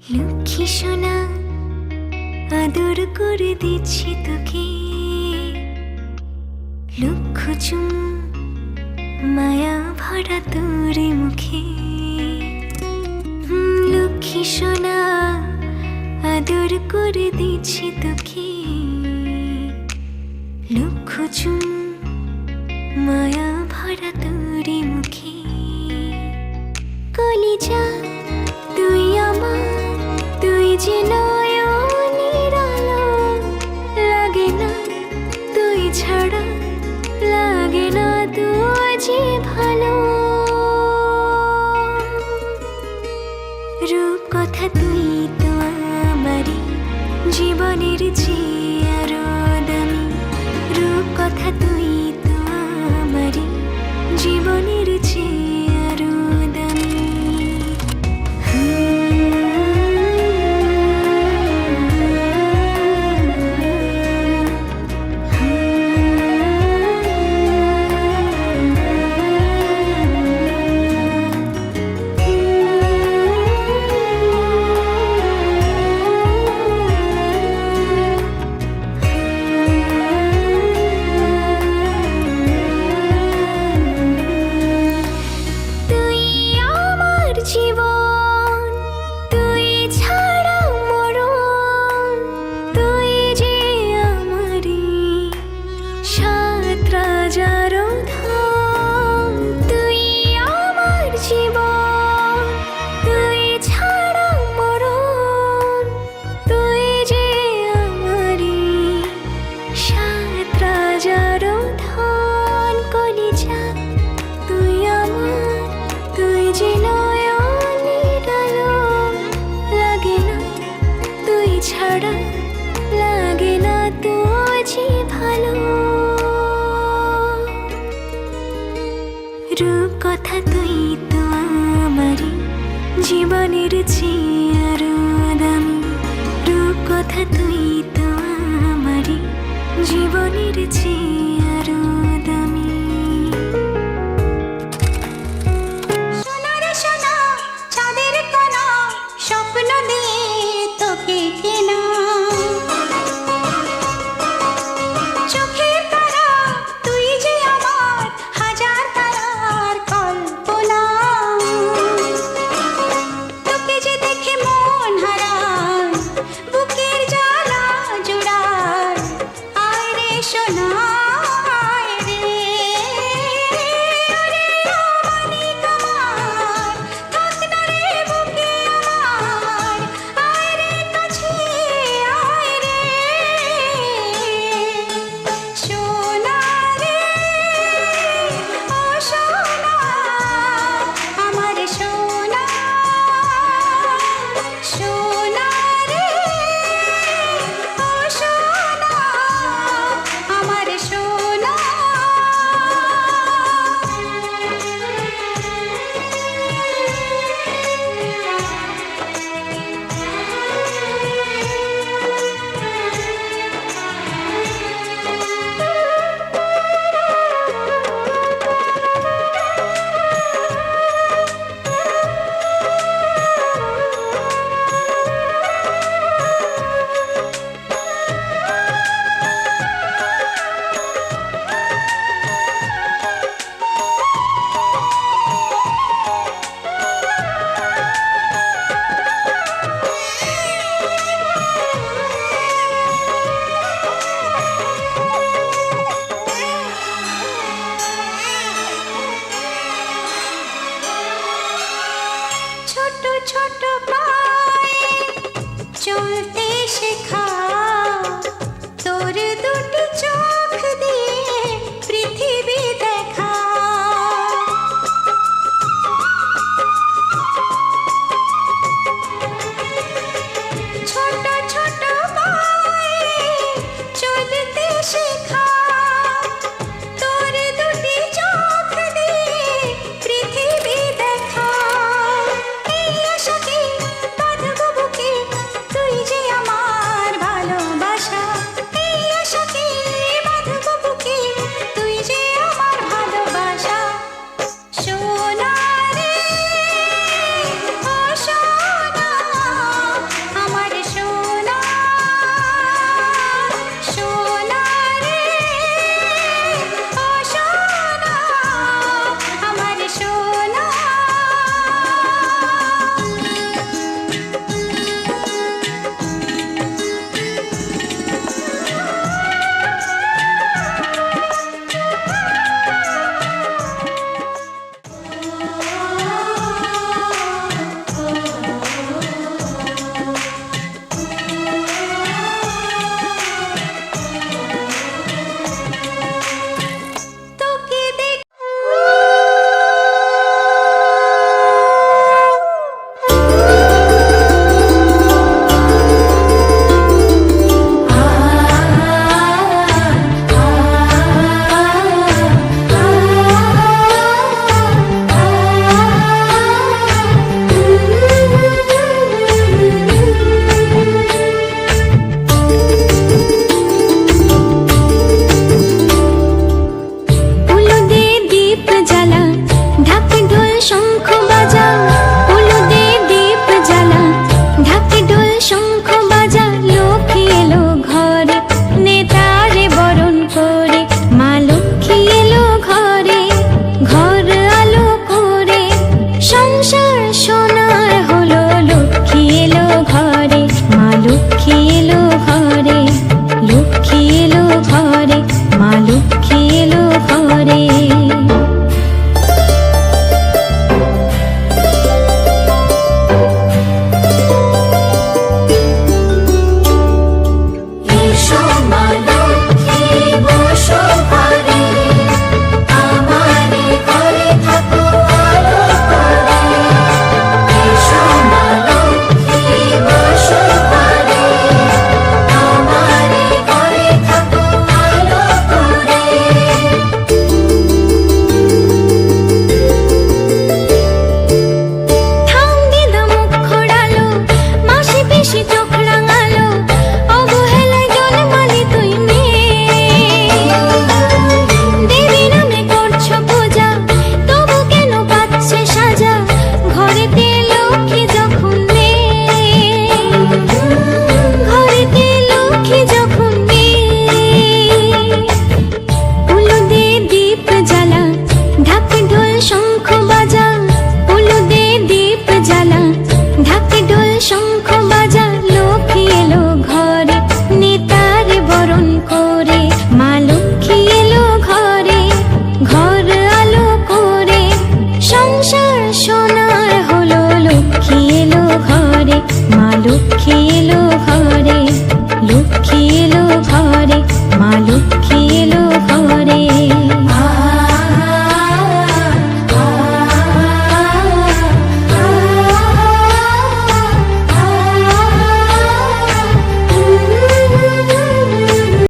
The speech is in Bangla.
লক্ষ্মী সোনা আদর করে দিচ্ছি তোকে, লক্ষ চুম মায়া ভরা তোর মুখে। লক্ষ্মী সোনা আদর করে দিচ্ছি তোকে, লক্ষ চুম মায়া ভরা তোর মুখে। কলিজা তুই আমার, তুই যে নয়নের আলো, লাগে না তুই ছাড়া, লাগে না তুই যে ভালো। রূপ কথা তুই তো আমারই জীবনের চেয়ে আরো দামি, রূপ কথা তুই তো আমারই জীবনের চেয়ে আরো দামি। জীবন তুই ছাড়া মরণ, তুই যে আমারি সাত রাজার ধন। তুই আমার জীবন তুই ছাড়া মরণ, তুই যে আমারি সাত রাজার ধন। কলিজা তুই আমার, তুই যে ছাড়া, লাগে না তুই যে ভালো। রূপ কথা তুই তো আমারই জীবনের চেয়ে আরো দামি, রূপ কথা তুই তো আমারই জীবনের চেয়ে আরো দামি। সোনা রে সোনা চাঁদের কণা, স্বপ্ন দিয়ে তোকে কেনা। চোখের তারা তুই যে আমার হাজার তারার কল্পনা। তোকে যে দেখে মন হারায়, বুকের জ্বালা জোড়ায়। আয় রে সোনা আয় রে, ওরে মানিক আমার, থাক না রে বুকে আমার। আয় রে কাছে আয় রে, সোনা রে ও সোনা আমার সোনা। সোনা রে ও সোনা আমার সোনা। ছোট ছোট পায়ে চলতে শেখা,